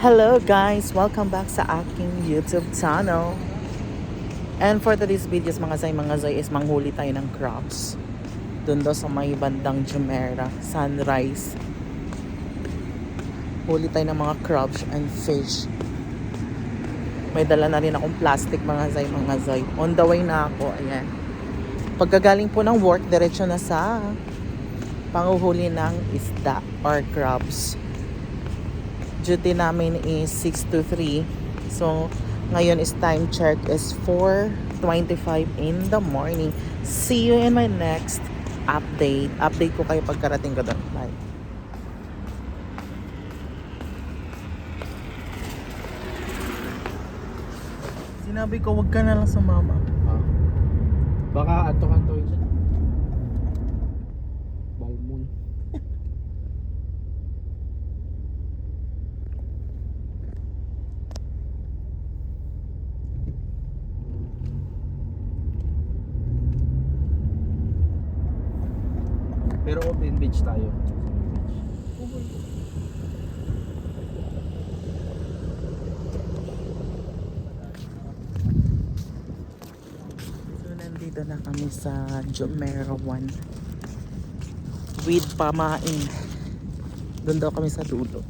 Hello guys! Welcome back sa aking YouTube channel. And for today's videos mga zoy is manghuli tayo ng crabs. Doon daw sa may bandang Jumeirah, Sunrise. Huli tayo ng mga crabs and fish. May dala na rin akong plastic mga zoy. On the way na ako, ayan. Pagkagaling po ng work, diretso na sa panguhuli ng isda or crabs. Duty namin is 6 to 3. So, ngayon is time check is 4:25 in the morning. See you in my next update. Update ko kayo pagkarating ko doon. Bye. Sinabi ko, wag ka na lang sumama. Baka ato-antoin siya. Balmon. Pero open beach tayo. So, nandito na kami sa Jumeirah 1 with pamain. Doon daw kami sa dulo.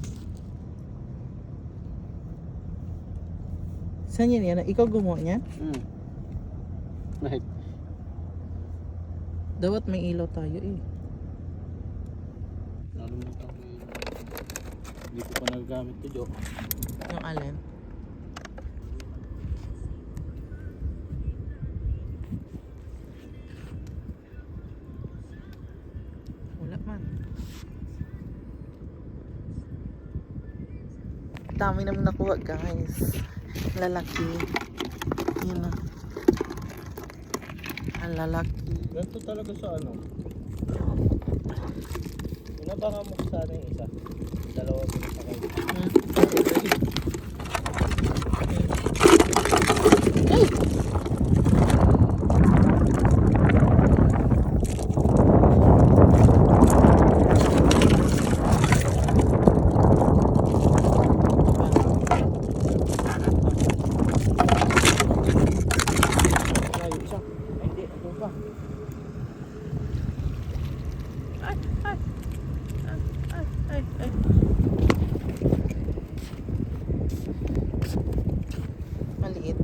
Saan yan? Ikaw gumawa niyan? Right. Dapat may ilaw tayo eh. Nalimutan ko yun. Hindi ko pa nagagamit to, Jo. Yung alin? Wala man. Dami naman nakuha guys. Lalaki. Yun na. Ang lalaki. Ganito talaga sa ano. Inabangan mo sana yung isa. Dalawa pinasakay. Maliit.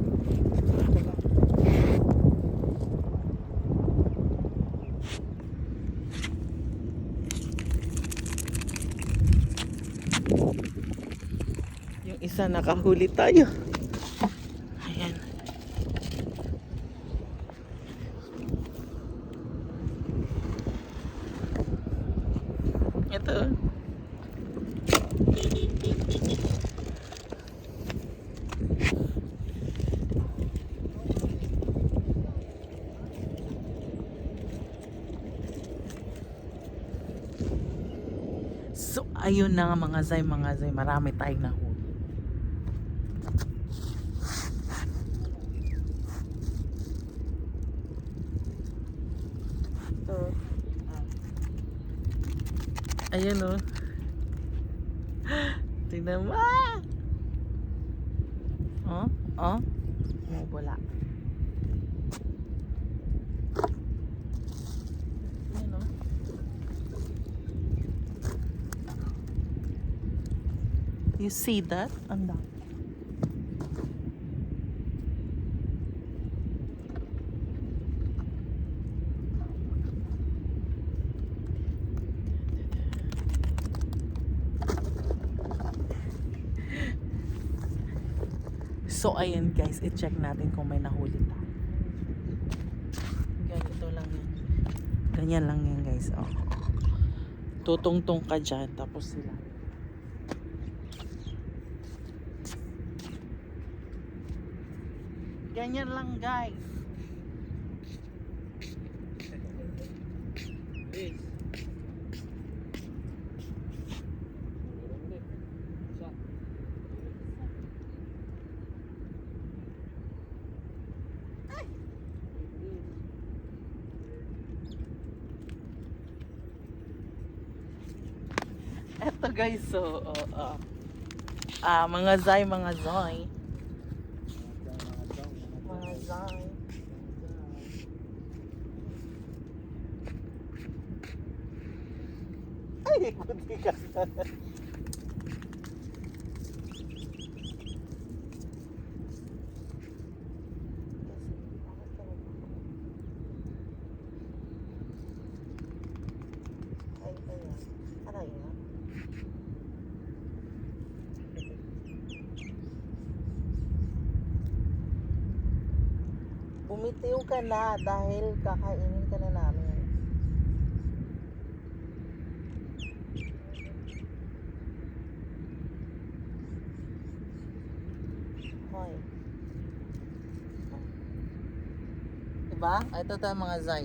Yung isa nakahuli tayo. Ayan. Ito. So, ayun na nga mga zay, marami tayong nahuli. Ito. Ayun o. Tingnan mo. Oh. Wala. Ayun o. You see that? Ang dami. So ayan guys, i-check natin kung may nahuli tayo. Ganito lang yan. Ganyan lang yan guys. Oh. Tutungtong ka dyan, tapos sila. Ganyan lang guys. Eto guys, so Mga Zay, mga Zoy. Mga Zay. Ay, buti ka. Bumitiw ka na dahil kakainin ka na namin. Hoy. Diba? Ito tayo mga Zay.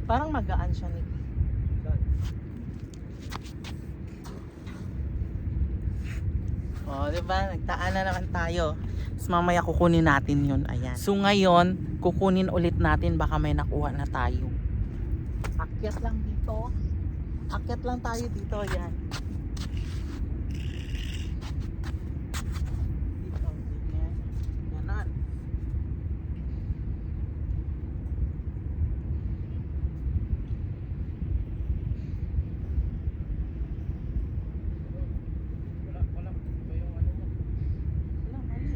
Parang magaan siya ni. Oh, di ba? Nagtaan na naman tayo. Tapos mamaya kukunin natin 'yun. Ayan. So ngayon, kukunin ulit natin baka may nakuha na tayo. Akyat lang dito. Akyat lang tayo dito, ayan. Dito, ganyan. Ganon. Wala ba yung ano mo? Wala, mali.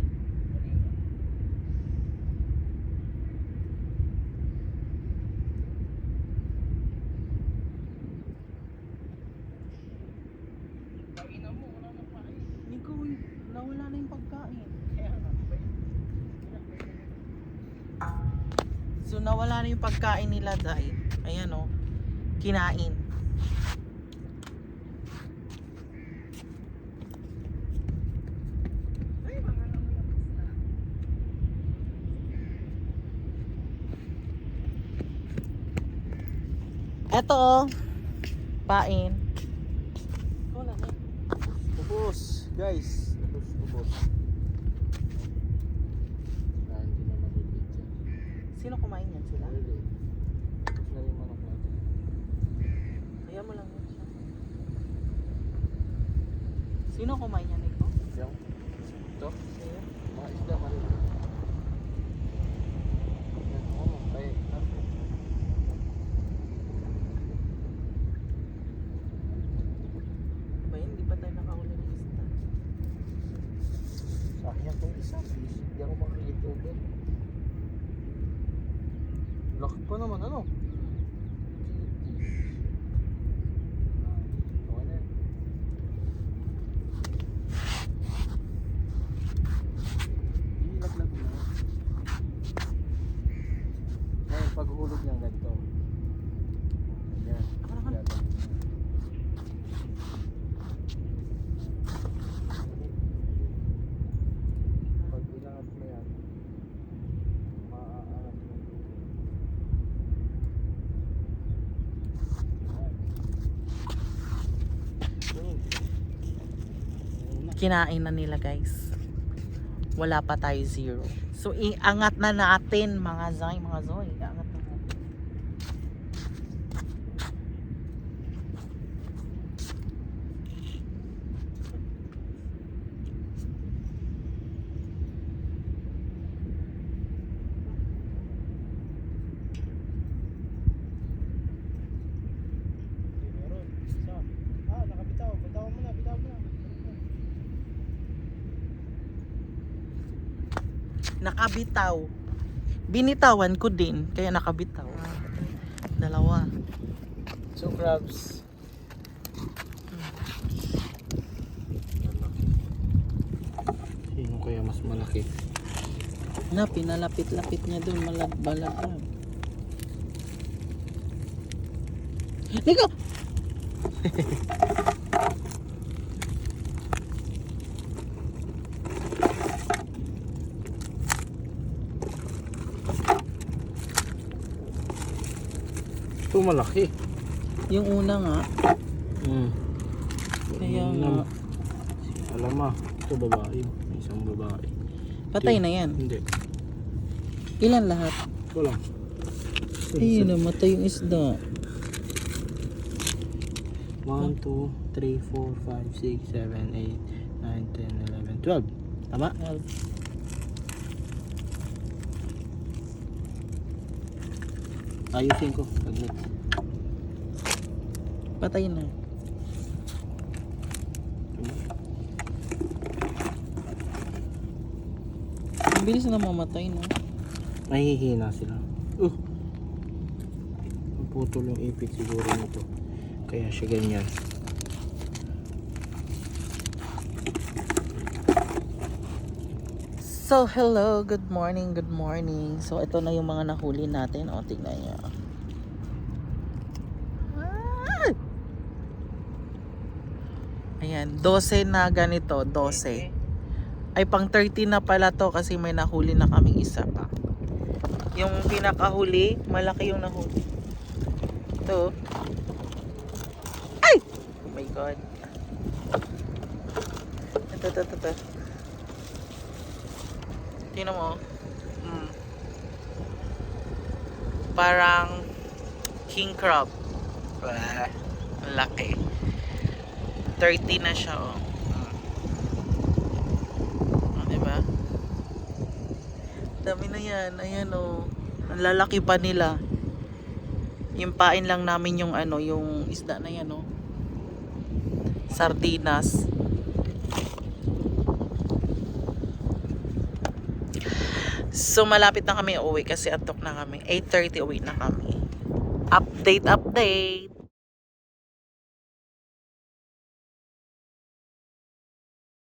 Kainan mo, wala nang pain. Nico, nawala na yung pagkain. Kaya nga, So nawala na yung pagkain nila, Day. Ayan oh. Kinain. ay, mga namulabas na. Eto oh. Pain. Wala na. Ubus, guys. Ubus. Hindi na mabibigyan. Sino kumain yan sila? Really? Ubus na yung manok natin. Kaya mo lang yun siya. Sino kumain yan, Nico? Yung? Ito? Kaya? Mga isda maliliit. Yan, ano? Kaya, Ba yun? Hindi pa tayo nakahuli ng isda. sayang tong isa. Hindi ako makakita ulit. Laki pa naman, ano? Okay na yan. Ilaglag mo na. Ngayon, paghuhulog niya ganito. Yan. Yan. Pag inangat mo yan, maaangat mo. Kinain na nila, guys. Wala pa tayo 0. So iangat na natin mga Zay, mga Zoy. Iangat na natin. Meron. Isa. Nakabitaw. Bitaw mo na. Bitaw mo na. Nakabitaw. Binitawan ko din, kaya nakabitaw. Dalawa. So crabs. Sino kaya mas malaki? Na, pinalapit-lapit niya doon, malag-balag. Nico! Ito malaki. Yung una nga, kaya nga, Alam mo, ito babae. May isang babae. patay na yan. Hindi. Ilan lahat? Ito lang. Ayun, namatay yung isda. 1, 2, 3, 4, 5, 6, 7, 8, 9, 10, 11, 12. Tama? Ayusin ko. Saglit. Patay na. Ang bilis na mamatay, no? Mahihina sila. Putol yung ipit siguro nito. Kaya siya ganyan. So, hello, good morning, good morning. So, ito na yung mga nahuli natin. O, tignan nyo. Ah! Ayan, 12 na ganito, 12. Ay, pang 13 na pala to kasi may nahuli na kaming isa pa. Yung pinakahuli, malaki yung nahuli. Ito. Ay! Oh my God. Ito. Tingnan mo. Parang king crab. Wah, ang laki. 30 na siya, oh. Diba? Dami na yan. Ayan, oh. Ang lalaki pa nila. Yung pain lang namin yung ano, yung isda na yan, oh. Sardinas. So, malapit na kami uwi kasi antok na kami. 8:30 uwi na kami. Update.